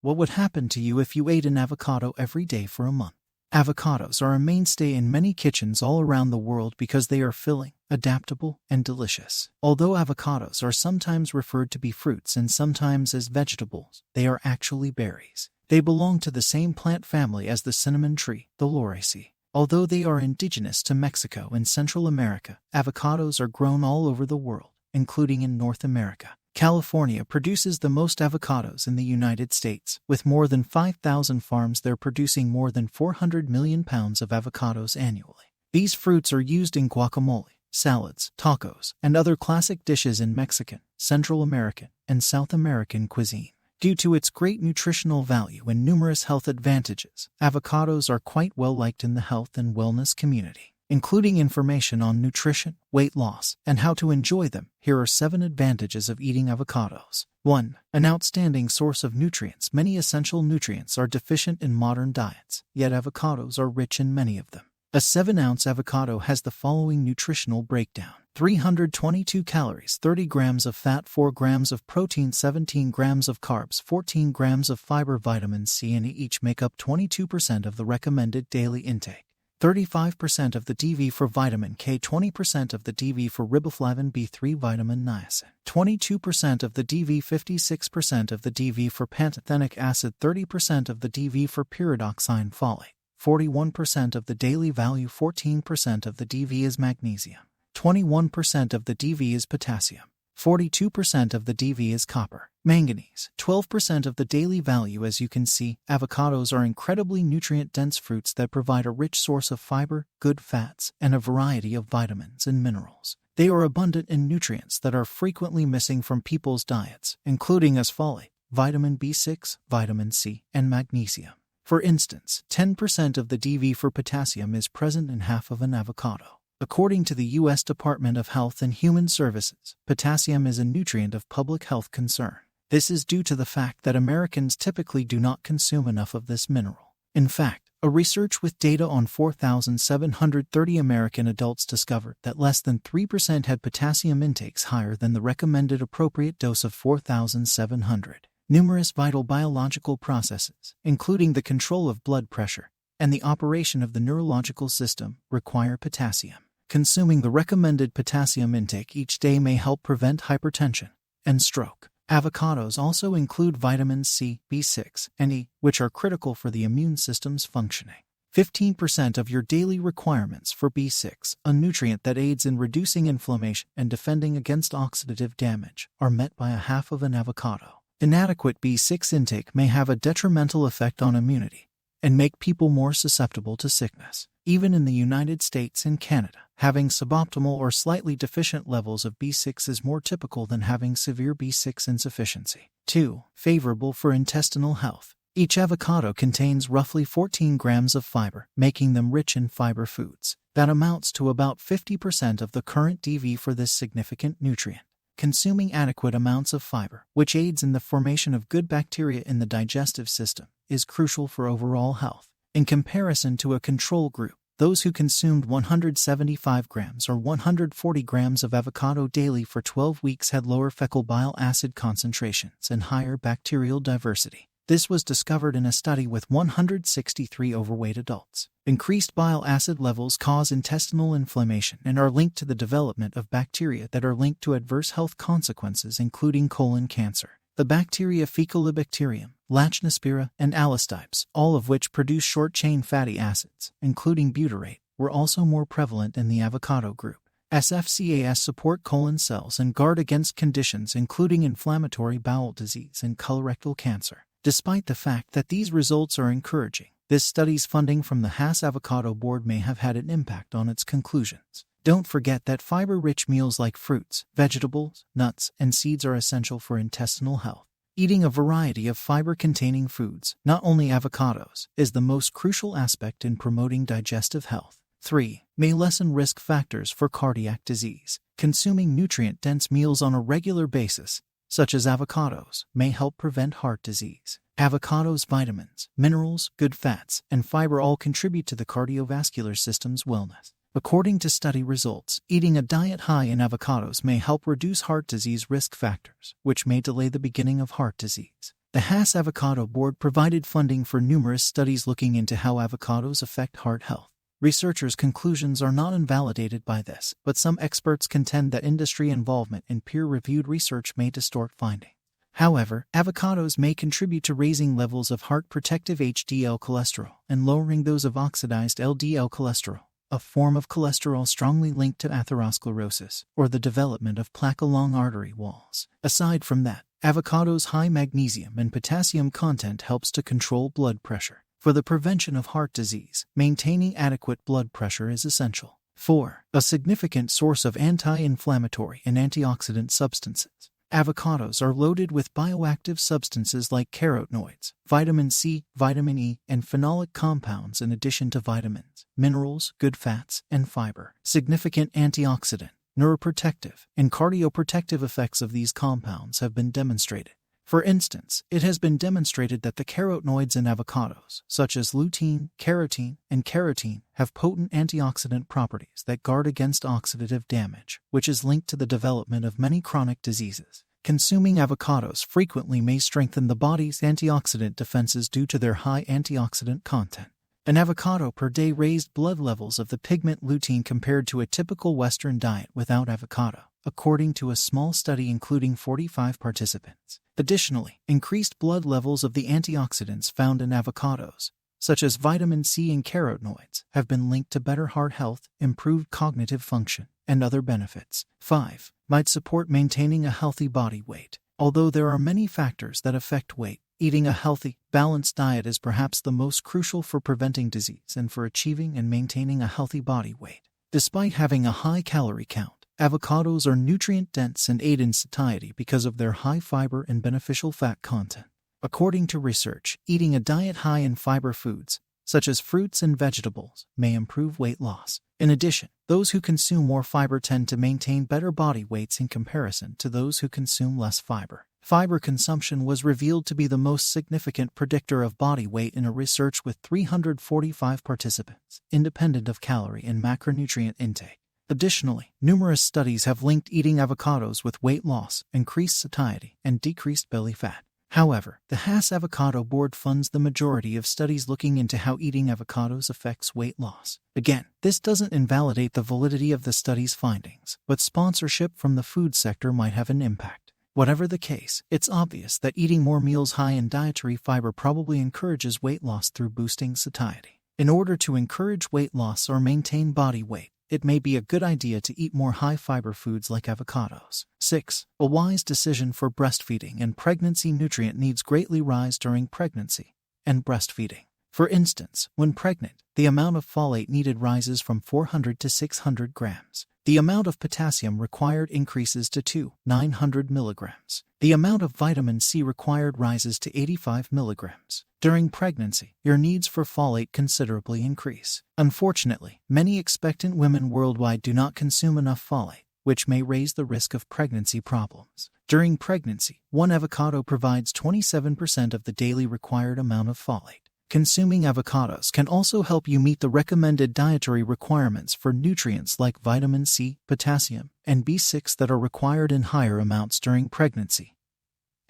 What would happen to you if you ate an avocado every day for a month? Avocados are a mainstay in many kitchens all around the world because they are filling, adaptable, and delicious. Although avocados are sometimes referred to be fruits and sometimes as vegetables, they are actually berries. They belong to the same plant family as the cinnamon tree, the Lauraceae. Although they are indigenous to Mexico and Central America, avocados are grown all over the world, including in North America. California produces the most avocados in the United States, with more than 5,000 farms there producing more than 400 million pounds of avocados annually. These fruits are used in guacamole, salads, tacos, and other classic dishes in Mexican, Central American, and South American cuisine. Due to its great nutritional value and numerous health advantages, avocados are quite well liked in the health and wellness community. Including information on nutrition, weight loss, and how to enjoy them, here are 7 advantages of eating avocados. 1. An outstanding source of nutrients. Many essential nutrients are deficient in modern diets, yet avocados are rich in many of them. A 7-ounce avocado has the following nutritional breakdown: 322 calories, 30 grams of fat, 4 grams of protein, 17 grams of carbs, 14 grams of fiber. Vitamin C and E each make up 22% of the recommended daily intake. 35% of the DV for vitamin K, 20% of the DV for riboflavin B3, vitamin niacin, 22% of the DV, 56% of the DV for pantothenic acid, 30% of the DV for pyridoxine folate, 41% of the daily value, 14% of the DV is magnesium, 21% of the DV is potassium, 42% of the DV is copper, manganese, 12% of the daily value. As you can see, avocados are incredibly nutrient-dense fruits that provide a rich source of fiber, good fats, and a variety of vitamins and minerals. They are abundant in nutrients that are frequently missing from people's diets, including as folate, vitamin B6, vitamin C, and magnesium. For instance, 10% of the DV for potassium is present in half of an avocado. According to the U.S. Department of Health and Human Services, potassium is a nutrient of public health concern. This is due to the fact that Americans typically do not consume enough of this mineral. In fact, a research with data on 4,730 American adults discovered that less than 3% had potassium intakes higher than the recommended appropriate dose of 4,700. Numerous vital biological processes, including the control of blood pressure and the operation of the neurological system, require potassium. Consuming the recommended potassium intake each day may help prevent hypertension and stroke. Avocados also include vitamins C, B6, and E, which are critical for the immune system's functioning. 15% of your daily requirements for B6, a nutrient that aids in reducing inflammation and defending against oxidative damage, are met by a half of an avocado. Inadequate B6 intake may have a detrimental effect on immunity and make people more susceptible to sickness. Even in the United States and Canada, having suboptimal or slightly deficient levels of B6 is more typical than having severe B6 insufficiency. 2. Favorable for intestinal health. Each avocado contains roughly 14 grams of fiber, making them rich in fiber foods. That amounts to about 50% of the current DV for this significant nutrient. Consuming adequate amounts of fiber, which aids in the formation of good bacteria in the digestive system, is crucial for overall health. In comparison to a control group, those who consumed 175 grams or 140 grams of avocado daily for 12 weeks had lower fecal bile acid concentrations and higher bacterial diversity. This was discovered in a study with 163 overweight adults. Increased bile acid levels cause intestinal inflammation and are linked to the development of bacteria that are linked to adverse health consequences, including colon cancer. The bacteria Faecalibacterium, Lachnospira, and Allostipes, all of which produce short-chain fatty acids, including butyrate, were also more prevalent in the avocado group. SFCAS support colon cells and guard against conditions including inflammatory bowel disease and colorectal cancer. Despite the fact that these results are encouraging, this study's funding from the Hass Avocado Board may have had an impact on its conclusions. Don't forget that fiber-rich meals like fruits, vegetables, nuts, and seeds are essential for intestinal health. Eating a variety of fiber-containing foods, not only avocados, is the most crucial aspect in promoting digestive health. 3. May lessen risk factors for cardiac disease. Consuming nutrient-dense meals on a regular basis, such as avocados, may help prevent heart disease. Avocados' vitamins, minerals, good fats, and fiber all contribute to the cardiovascular system's wellness. According to study results, eating a diet high in avocados may help reduce heart disease risk factors, which may delay the beginning of heart disease. The Haas Avocado Board provided funding for numerous studies looking into how avocados affect heart health. Researchers' conclusions are not invalidated by this, but some experts contend that industry involvement in peer-reviewed research may distort findings. However, avocados may contribute to raising levels of heart-protective HDL cholesterol and lowering those of oxidized LDL cholesterol, a form of cholesterol strongly linked to atherosclerosis, or the development of plaque along artery walls. Aside from that, avocados' high magnesium and potassium content helps to control blood pressure. For the prevention of heart disease, maintaining adequate blood pressure is essential. 4. A significant source of anti-inflammatory and antioxidant substances. Avocados are loaded with bioactive substances like carotenoids, vitamin C, vitamin E, and phenolic compounds in addition to vitamins, minerals, good fats, and fiber. Significant antioxidant, neuroprotective, and cardioprotective effects of these compounds have been demonstrated. For instance, it has been demonstrated that the carotenoids in avocados, such as lutein, carotene, and carotene, have potent antioxidant properties that guard against oxidative damage, which is linked to the development of many chronic diseases. Consuming avocados frequently may strengthen the body's antioxidant defenses due to their high antioxidant content. An avocado per day raised blood levels of the pigment lutein compared to a typical Western diet without avocado, according to a small study including 45 participants. Additionally, increased blood levels of the antioxidants found in avocados, such as vitamin C and carotenoids, have been linked to better heart health, improved cognitive function, and other benefits. 5. Might support maintaining a healthy body weight. Although there are many factors that affect weight, eating a healthy, balanced diet is perhaps the most crucial for preventing disease and for achieving and maintaining a healthy body weight. Despite having a high calorie count, avocados are nutrient-dense and aid in satiety because of their high fiber and beneficial fat content. According to research, eating a diet high in fiber foods, such as fruits and vegetables, may improve weight loss. In addition, those who consume more fiber tend to maintain better body weights in comparison to those who consume less fiber. Fiber consumption was revealed to be the most significant predictor of body weight in a research with 345 participants, independent of calorie and macronutrient intake. Additionally, numerous studies have linked eating avocados with weight loss, increased satiety, and decreased belly fat. However, the Haas Avocado Board funds the majority of studies looking into how eating avocados affects weight loss. Again, this doesn't invalidate the validity of the study's findings, but sponsorship from the food sector might have an impact. Whatever the case, it's obvious that eating more meals high in dietary fiber probably encourages weight loss through boosting satiety. In order to encourage weight loss or maintain body weight, it may be a good idea to eat more high-fiber foods like avocados. 6. A wise decision for breastfeeding and pregnancy. Nutrient needs greatly rise during pregnancy and breastfeeding. For instance, when pregnant, the amount of folate needed rises from 400 to 600 grams. The amount of potassium required increases to 900 milligrams. The amount of vitamin C required rises to 85 milligrams. During pregnancy, your needs for folate considerably increase. Unfortunately, many expectant women worldwide do not consume enough folate, which may raise the risk of pregnancy problems. During pregnancy, one avocado provides 27% of the daily required amount of folate. Consuming avocados can also help you meet the recommended dietary requirements for nutrients like vitamin C, potassium, and B6 that are required in higher amounts during pregnancy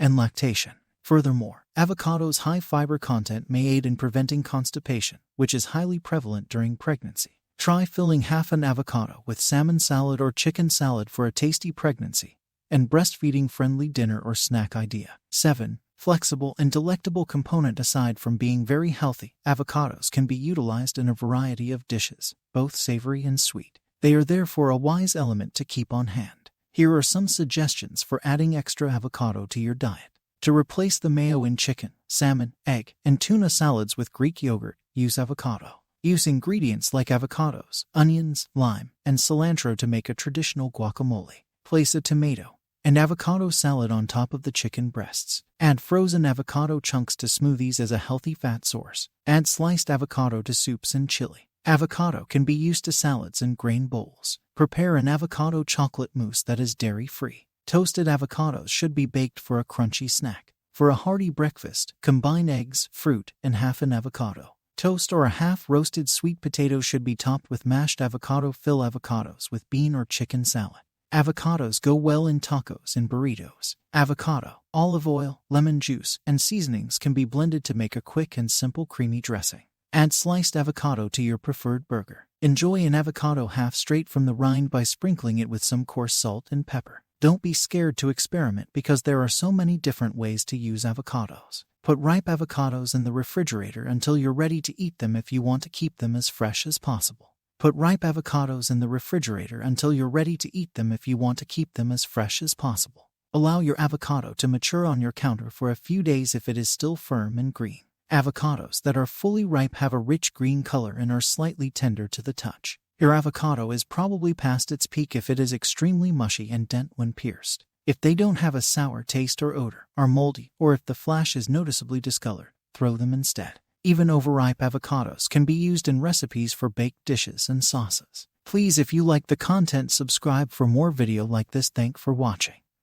and lactation. Furthermore, avocados' high fiber content may aid in preventing constipation, which is highly prevalent during pregnancy. Try filling half an avocado with salmon salad or chicken salad for a tasty pregnancy and breastfeeding-friendly dinner or snack idea. 7. Flexible and delectable component. Aside from being very healthy, avocados can be utilized in a variety of dishes, both savory and sweet. They are therefore a wise element to keep on hand. Here are some suggestions for adding extra avocado to your diet. To replace the mayo in chicken, salmon, egg, and tuna salads with Greek yogurt, use avocado. Use ingredients like avocados, onions, lime, and cilantro to make a traditional guacamole. Place a tomato and avocado salad on top of the chicken breasts. Add frozen avocado chunks to smoothies as a healthy fat source. Add sliced avocado to soups and chili. Avocado can be used to salads and grain bowls. Prepare an avocado chocolate mousse that is dairy-free. Toasted avocados should be baked for a crunchy snack. For a hearty breakfast, combine eggs, fruit, and half an avocado. Toast or a half-roasted sweet potato should be topped with mashed avocado. Fill avocados with bean or chicken salad. Avocados go well in tacos and burritos. Avocado, olive oil, lemon juice, and seasonings can be blended to make a quick and simple creamy dressing. Add sliced avocado to your preferred burger. Enjoy an avocado half straight from the rind by sprinkling it with some coarse salt and pepper. Don't be scared to experiment because there are so many different ways to use avocados. Put ripe avocados in the refrigerator until you're ready to eat them if you want to keep them as fresh as possible. Put ripe avocados in the refrigerator until you're ready to eat them if you want to keep them as fresh as possible. Allow your avocado to mature on your counter for a few days if it is still firm and green. Avocados that are fully ripe have a rich green color and are slightly tender to the touch. Your avocado is probably past its peak if it is extremely mushy and dent when pierced. If they don't have a sour taste or odor, are moldy, or if the flesh is noticeably discolored, throw them instead. Even overripe avocados can be used in recipes for baked dishes and sauces. Please, if you like the content, subscribe for more video like this. Thanks for watching.